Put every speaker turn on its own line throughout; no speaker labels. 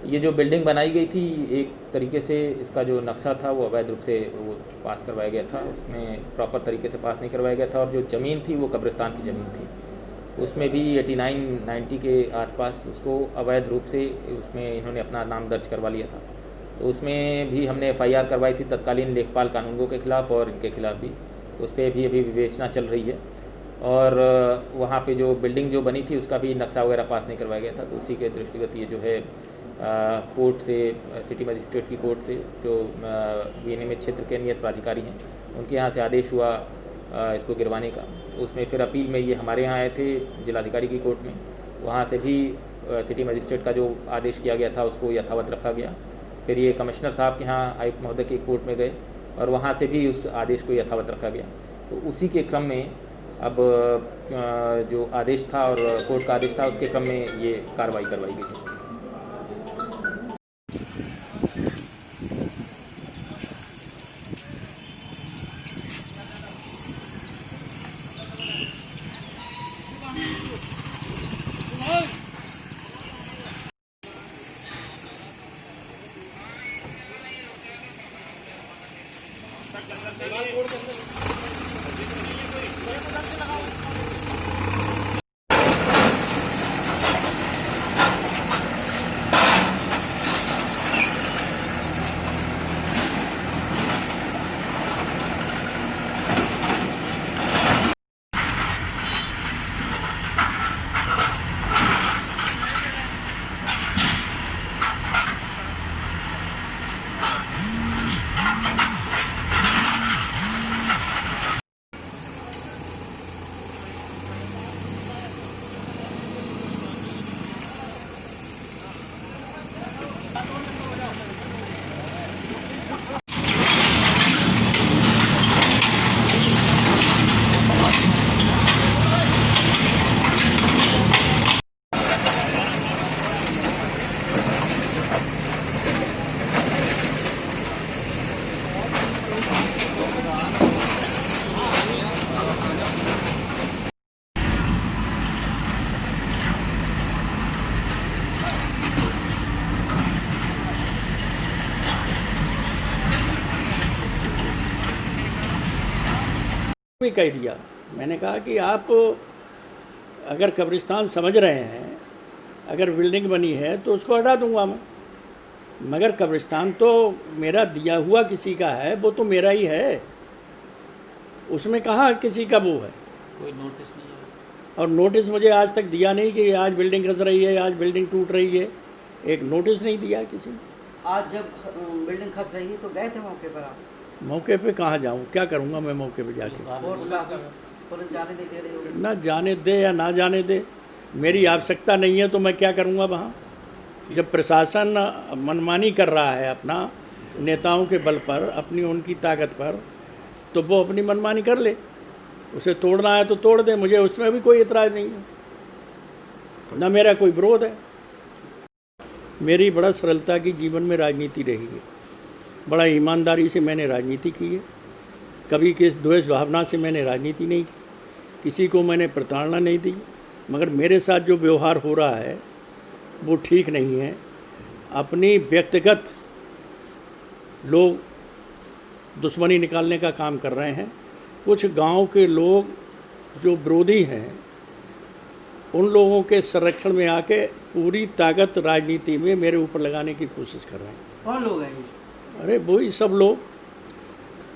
ये जो बिल्डिंग बनाई गई थी, एक तरीके से इसका जो नक्शा था वो अवैध रूप से वो पास करवाया गया था, उसमें प्रॉपर तरीके से पास नहीं करवाया गया था। और जो ज़मीन थी वो कब्रिस्तान की ज़मीन थी, उसमें भी 89-90 के आसपास उसको अवैध रूप से उसमें इन्होंने अपना नाम दर्ज करवा लिया था। तो उसमें भी हमने एफआईआर करवाई थी तत्कालीन लेखपाल कानूनगो के ख़िलाफ़ और इनके खिलाफ़ भी। उस पर भी अभी विवेचना चल रही है। और वहाँ पे जो बिल्डिंग जो बनी थी उसका भी नक्शा वगैरह पास नहीं करवाया गया था। तो उसी के दृष्टिगत ये जो है कोर्ट से, सिटी मजिस्ट्रेट की कोर्ट से, जो विनियमित क्षेत्र के नियत प्राधिकारी हैं उनके यहाँ से आदेश हुआ इसको गिरवाने का। उसमें फिर अपील में ये हमारे यहाँ आए थे जिलाधिकारी की कोर्ट में, वहाँ से भी सिटी मजिस्ट्रेट का जो आदेश किया गया था उसको यथावत रखा गया। फिर ये कमिश्नर साहब के यहाँ आयुक्त महोदय की कोर्ट में गए और वहाँ से भी उस आदेश को यथावत रखा गया। तो उसी के क्रम में अब जो आदेश था और कोर्ट का आदेश था उसके क्रम में ये कार्रवाई करवाई गई है।
भी कह दिया। मैंने कहा कि आप अगर कब्रिस्तान समझ रहे हैं, अगर बिल्डिंग बनी है तो उसको हटा दूंगा मैं, मगर कब्रिस्तान तो मेरा दिया हुआ किसी का है, वो तो मेरा ही है, उसमें कहाँ किसी का वो है।
कोई नोटिस नहीं है
और नोटिस मुझे आज तक दिया नहीं कि आज बिल्डिंग खस रही है, आज बिल्डिंग टूट रही है, एक नोटिस नहीं दिया किसी ने।
आज जब बिल्डिंग खस रही है तो गए थे मौके पर आप?
मौके पे कहाँ जाऊँ, क्या करूँगा मैं मौके पे जाके।
पुलिस जाने नहीं दे रही होगी।
ना जाने दे या ना जाने दे, मेरी आवश्यकता नहीं है तो मैं क्या करूँगा वहाँ। जब प्रशासन मनमानी कर रहा है अपना नेताओं के बल पर, अपनी उनकी ताकत पर, तो वो अपनी मनमानी कर ले। उसे तोड़ना है तो तोड़ दे, मुझे उसमें भी कोई इतराज़ नहीं है, ना मेरा कोई विरोध है। मेरी बड़ा सरलता की जीवन में राजनीति रही है, बड़ा ईमानदारी से मैंने राजनीति की है, कभी किस द्वेष भावना से मैंने राजनीति नहीं की, किसी को मैंने प्रताड़ना नहीं दी। मगर मेरे साथ जो व्यवहार हो रहा है वो ठीक नहीं है। अपनी व्यक्तिगत लोग दुश्मनी निकालने का काम कर रहे हैं। कुछ गांव के लोग जो विरोधी हैं, उन लोगों के संरक्षण में आके पूरी ताकत राजनीति में मेरे ऊपर लगाने की कोशिश कर रहे हैं।
कौन लोग हैं ये?
अरे वही सब लोग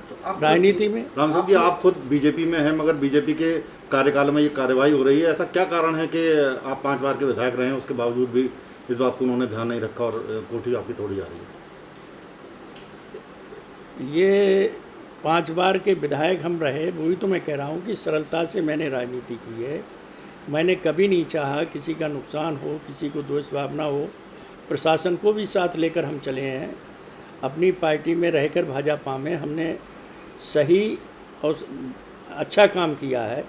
तो
राजनीति में।
राम साहब जी, आप खुद बीजेपी में हैं, मगर बीजेपी के कार्यकाल में ये कार्रवाई हो रही है, ऐसा क्या कारण है कि आप 5 बार के विधायक रहे हैं, उसके बावजूद भी इस बात को उन्होंने ध्यान नहीं रखा और कोठी आपकी तोड़ी जा रही है?
ये 5 बार के विधायक हम रहे, वही तो मैं कह रहा हूँ कि सरलता से मैंने राजनीति की है। मैंने कभी नहीं चाहा किसी का नुकसान हो, किसी को द्वेष भावना हो। प्रशासन को भी साथ लेकर हम चले हैं। अपनी पार्टी में रहकर भाजपा में हमने सही और अच्छा काम किया है।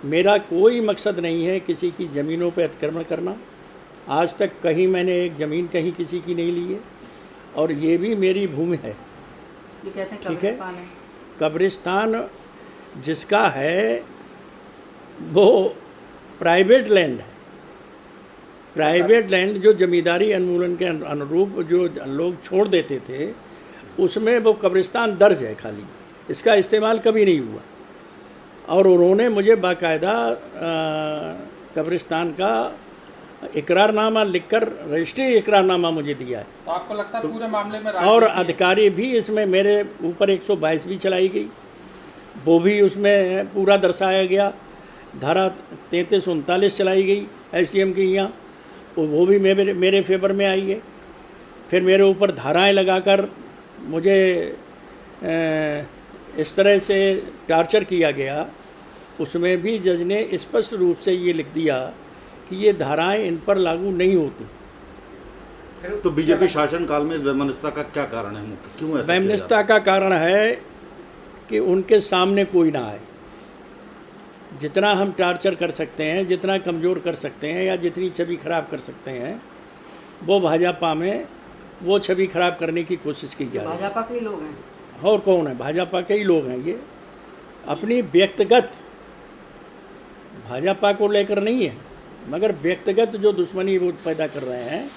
मेरा कोई मकसद नहीं है किसी की ज़मीनों पर अतिक्रमण करना। आज तक कहीं मैंने एक ज़मीन कहीं किसी की नहीं ली है, और ये भी मेरी भूमि है।
ये कहते हैं
ठीक है,
कब्रिस्तान है।
कब्रिस्तान जिसका है वो प्राइवेट लैंड है, प्राइवेट लैंड जो जमींदारी उन्मूलन के अनुरूप जो लोग छोड़ देते थे उसमें वो कब्रिस्तान दर्ज है खाली, इसका इस्तेमाल कभी नहीं हुआ। और उन्होंने मुझे बाकायदा कब्रिस्तान का इकरारनामा लिखकर रजिस्ट्री इकरारनामा मुझे दिया है।
तो आपको लगता है पूरे मामले में
और अधिकारी भी इसमें मेरे ऊपर 122 भी चलाई गई, वो भी उसमें पूरा दर्शाया गया। धारा 3339 चलाई गई एसडीएम की यहाँ, वो भी मेरे फेवर में आई है। फिर मेरे ऊपर धाराएं लगाकर मुझे इस तरह से टार्चर किया गया, उसमें भी जज ने स्पष्ट रूप से ये लिख दिया कि ये धाराएं इन पर लागू नहीं होती।
तो बीजेपी शासनकाल में इस वैमनस्यता का क्या कारण है मुख्य, क्यों ऐसा किया
वैमनस्यता का कारण है कि उनके सामने कोई ना आए। जितना हम टार्चर कर सकते हैं, जितना कमज़ोर कर सकते हैं या जितनी छवि खराब कर सकते हैं, वो भाजपा में वो छवि खराब करने की कोशिश की जा रही है।
भाजपा के ही लोग हैं
और कौन है? भाजपा के ही लोग हैं। ये अपनी व्यक्तिगत भाजपा को लेकर नहीं है, मगर व्यक्तिगत जो दुश्मनी वो पैदा कर रहे हैं,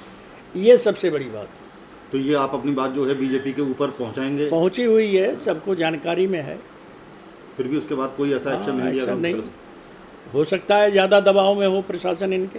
ये सबसे बड़ी बात है।
तो ये आप अपनी बात जो है बीजेपी के ऊपर पहुंचाएंगे?
पहुंची हुई है, सबको जानकारी में है।
फिर भी उसके बाद कोई ऐसा एक्शन नहीं लिया?
एक्शन नहीं हो सकता है, ज़्यादा दबाव में हो प्रशासन इनके।